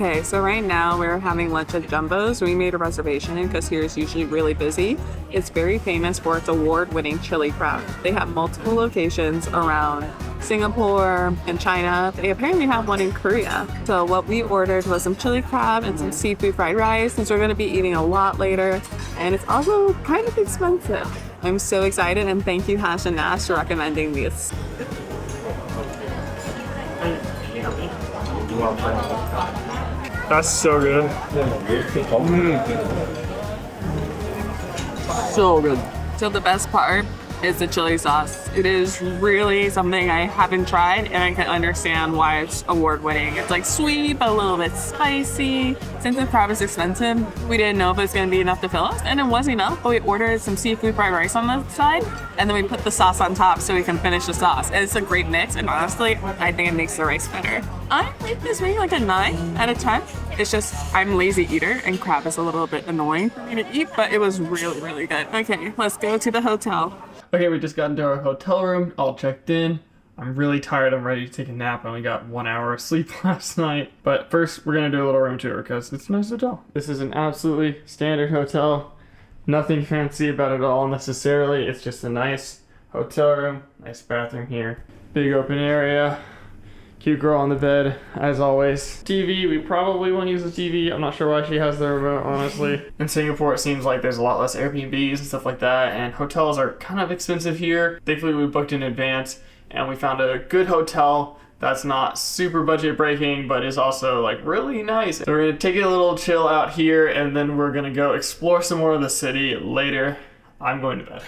Okay, so right now we're having lunch at Dumbo's. We made a reservation because here is usually really busy. It's very famous for its award-winning chili crab. They have multiple locations around Singapore and China. They apparently have one in Korea. So what we ordered was some chili crab and some seafood fried rice since we're going to be eating a lot later. And it's also kind of expensive. I'm so excited and thank you Hash and Nash for recommending these. That's so good. So good. So the best part is the chili sauce. It is really something I haven't tried and I can understand why it's award-winning. It's like sweet but a little bit spicy. Since the crab is expensive, we didn't know if it was going to be enough to fill us, and it was enough, but we ordered some seafood fried rice on the side and then we put the sauce on top so we can finish the sauce. And it's a great mix, and honestly I think it makes the rice better. I rate this maybe like a 9 out of 10. It's just I'm a lazy eater and crab is a little bit annoying for me to eat, but it was really good. Okay, let's go to the hotel. Okay, we just got into our hotel room, all checked in. I'm really tired, I'm ready to take a nap. I only got 1 hour of sleep last night. But first, we're gonna do a little room tour because it's a nice hotel. This is an absolutely standard hotel. Nothing fancy about it at all necessarily. It's just a nice hotel room, nice bathroom here. Big open area. Cute girl on the bed, as always. TV, we probably won't use the TV. I'm not sure why she has the remote, honestly. In Singapore, it seems like there's a lot less Airbnbs and stuff like that, and hotels are kind of expensive here. Thankfully, we booked in advance, and we found a good hotel that's not super budget breaking, but is also like really nice. So we're gonna take a little chill out here, and then we're gonna go explore some more of the city later. I'm going to bed.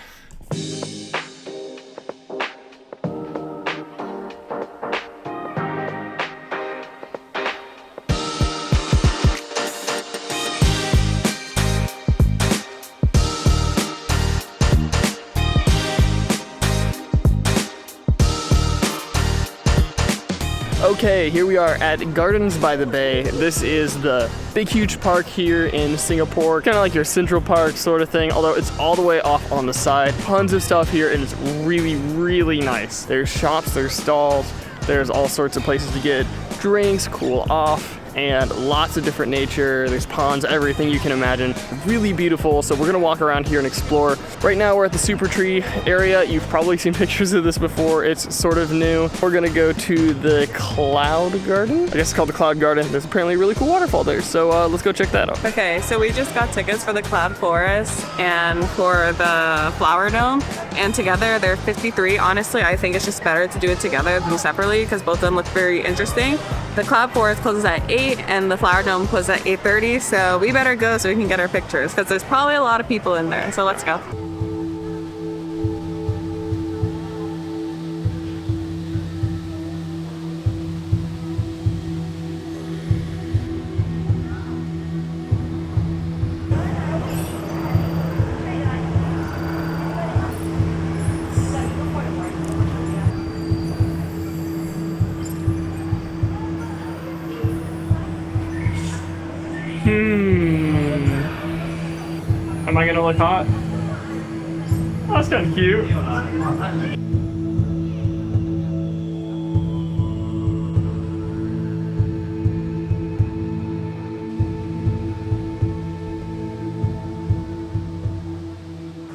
Okay, here we are at Gardens by the Bay. This is the big huge park here in Singapore, kind of like your Central Park sort of thing, although it's all the way off on the side. Tons of stuff here and it's really nice. There's shops, there's stalls, there's all sorts of places to get drinks, cool off, and lots of different nature. There's ponds, everything you can imagine. Really beautiful, so we're gonna walk around here and explore. Right now we're at the Super Tree area. You've probably seen pictures of this before. It's sort of new. We're gonna go to the Cloud Garden. I guess it's called the Cloud Garden. There's apparently a really cool waterfall there, so let's go check that out. Okay, so we just got tickets for the Cloud Forest and for the Flower Dome, and together they're $53. Honestly, I think it's just better to do it together than separately because both of them look very interesting. The Cloud Forest closes at 8 and the Flower Dome closes at 8:30, so we better go so we can get our pictures because there's probably a lot of people in there, so let's go. Am I gonna look hot? Oh, that's kind of cute.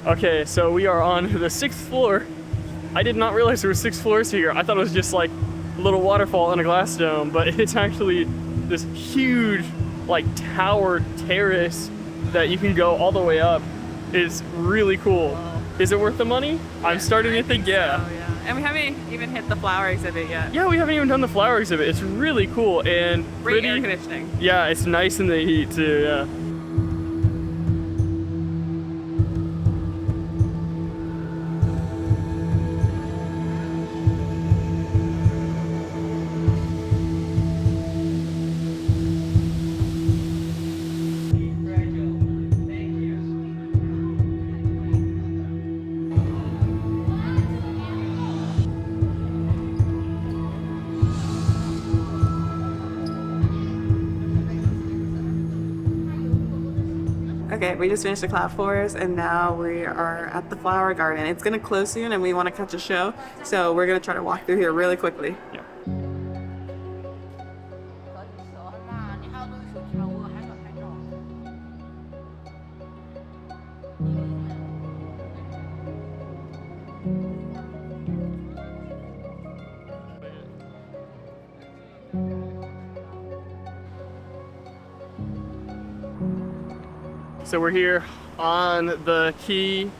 Okay, so we are on the 6th floor. I did not realize there were 6 floors here. I thought it was just like a little waterfall in a glass dome, but it's actually this huge like tower terrace that you can go all the way up. Is really cool. Wow. Is it worth the money? I'm starting to think, yeah. So, yeah. And we haven't even hit the flower exhibit yet. Yeah, we haven't even done the flower exhibit. It's really cool and great pretty. Air conditioning. Yeah, it's nice in the heat too, yeah. Okay, we just finished the Cloud Forest and now we are at the Flower Garden. It's gonna close soon and we want to catch a show, so we're gonna try to walk through here really quickly. Yeah. So we're here on the quay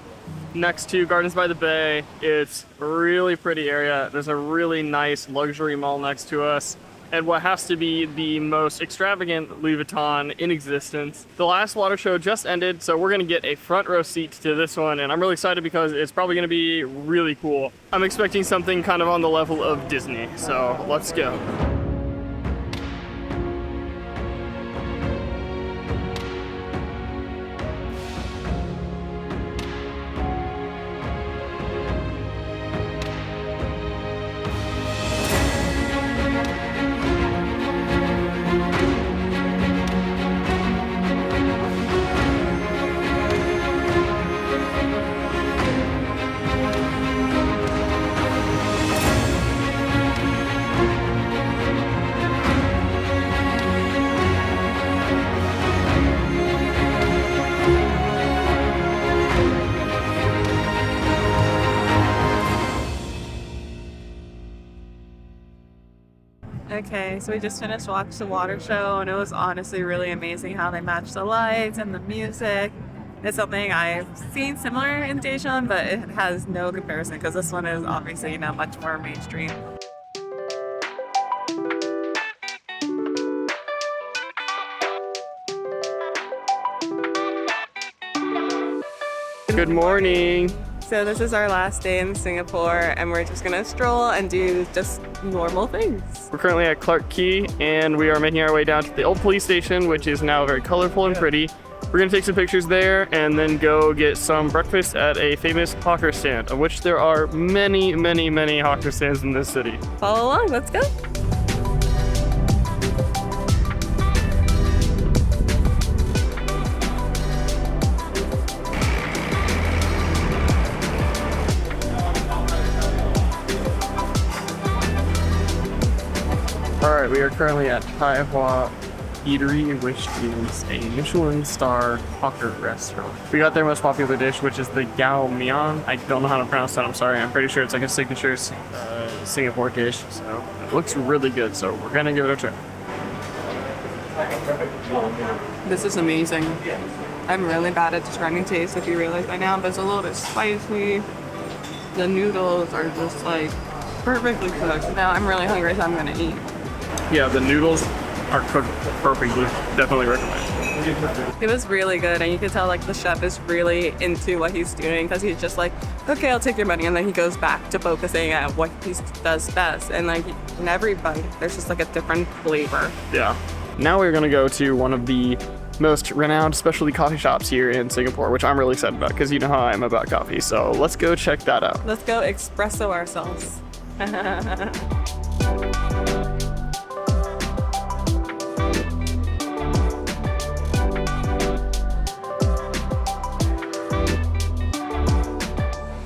next to Gardens by the Bay. It's a really pretty area. There's a really nice luxury mall next to us, and what has to be the most extravagant Louis Vuitton in existence. The last water show just ended, so we're gonna get a front row seat to this one, and I'm really excited because it's probably gonna be really cool. I'm expecting something kind of on the level of Disney, so let's go. Okay, so we just finished watching the water show, and it was honestly really amazing how they matched the lights and the music. It's something I've seen similar in Daejeon, but it has no comparison because this one is obviously, you know, much more mainstream. Good morning. So this is our last day in Singapore, and we're just gonna stroll and do just normal things. We're currently at Clark Quay, and we are making our way down to the old police station, which is now very colorful and pretty. We're gonna take some pictures there and then go get some breakfast at a famous hawker stand, of which there are many, many, many hawker stands in this city. Follow along, let's go. Alright, we are currently at Tai Hua Eatery, which is a Michelin star hawker restaurant. We got their most popular dish, which is the Gao Mian. I don't know how to pronounce that, I'm sorry. I'm pretty sure it's like a signature Singapore dish, so it looks really good, so we're gonna give it a try. This is amazing. I'm really bad at describing taste, if you realize by now, but it's a little bit spicy. The noodles are just like perfectly cooked. Now I'm really hungry, so I'm gonna eat. Yeah, the noodles are cooked perfectly. Definitely recommend. It was really good, and you can tell like the chef is really into what he's doing because he's just like, okay, I'll take your money, and then he goes back to focusing at what he does best. And like in every bite, there's just like a different flavor. Yeah. Now we're gonna go to one of the most renowned specialty coffee shops here in Singapore, which I'm really excited about because you know how I am about coffee. So let's go check that out. Let's go espresso ourselves.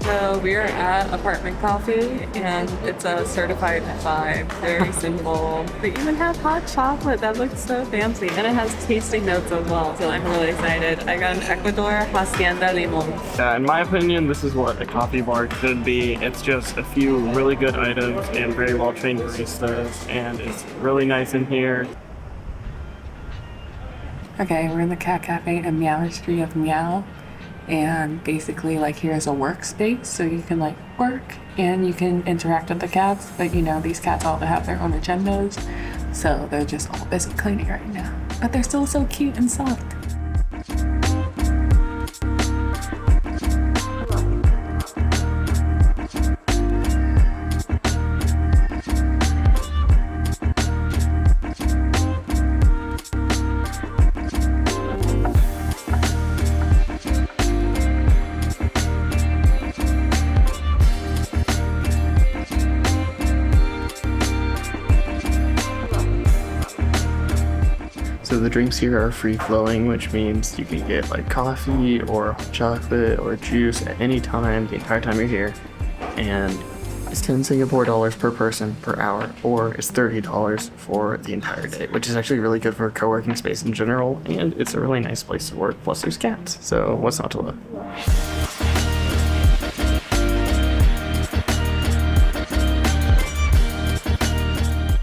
So we are at Apartment Coffee, and it's a certified 5, very simple. They even have hot chocolate that looks so fancy, and it has tasting notes as well, so I'm really excited. I got an Ecuador Hacienda Limon. Yeah, in my opinion, this is what a coffee bar should be. It's just a few really good items and very well-trained baristas, and it's really nice in here. Okay, we're in the Cat Cafe in Meow Street of Meow. And basically, like, here's a workspace, so you can like work and you can interact with the cats. But you know, these cats all have their own agendas, so they're just all busy cleaning right now. But they're still so cute and soft. So the drinks here are free flowing, which means you can get like coffee or hot chocolate or juice at any time, the entire time you're here. And it's 10 Singapore dollars per person per hour, or it's $30 for the entire day, which is actually really good for a co-working space in general. And it's a really nice place to work. Plus there's cats, so what's not to love?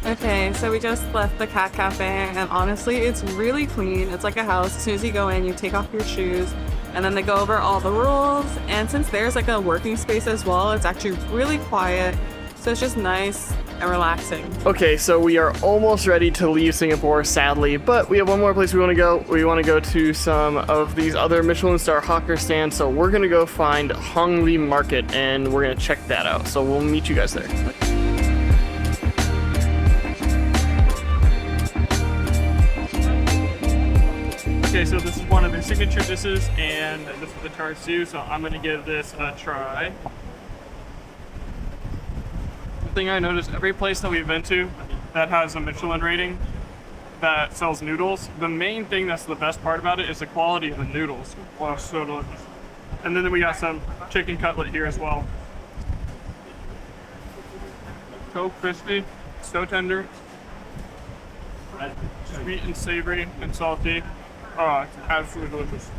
Okay, So we just left the cat cafe, and honestly, it's really clean. It's like a house. As soon as you go in, you take off your shoes, and then they go over all the rules. And since there's like a working space as well, it's actually really quiet. So it's just nice and relaxing. Okay, so we are almost ready to leave Singapore, sadly, but we have one more place we want to go. We want to go to some of these other Michelin star hawker stands, so we're going to go find Hong Li Market, and we're going to check that out. So we'll meet you guys there. Okay, so this is one of their signature dishes, and this is the char siu, so I'm going to give this a try. Thing I noticed, every place that we've been to that has a Michelin rating that sells noodles, the main thing that's the best part about it is the quality of the noodles. Wow, so delicious. And then we got some chicken cutlet here as well. So crispy, so tender, sweet and savory and salty. Oh, it's absolutely delicious.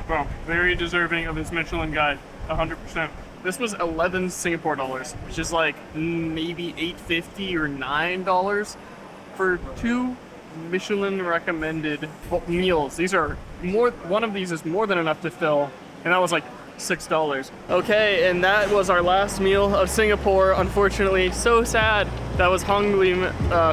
Well, very deserving of this Michelin guide, 100%. This was 11 Singapore dollars, which is like maybe $8.50 or $9 for 2 Michelin recommended meals. These are more, one of these is more than enough to fill, and that was like $6. Okay, and that was our last meal of Singapore. Unfortunately, so sad. That was Hong Li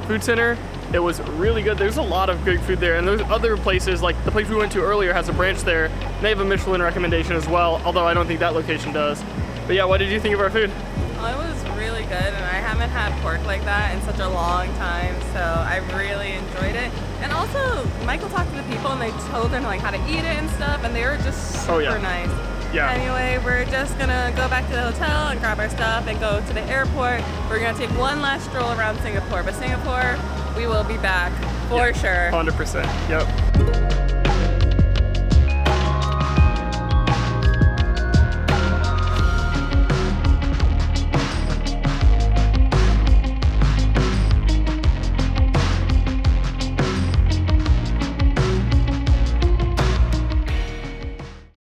Food Center. It was really good. There's a lot of good food there, and there's other places, like the place we went to earlier has a branch there. They have a Michelin recommendation as well, although I don't think that location does. But yeah, what did you think of our food? Well, it was really good, and I haven't had pork like that in such a long time, so I really enjoyed it. And also, Michael talked to the people, and they told them like how to eat it and stuff, and they were just super nice. Yeah. Anyway, we're just gonna go back to the hotel and grab our stuff and go to the airport. We're gonna take one last stroll around Singapore, but Singapore, we will be back for sure. 100%. Yep.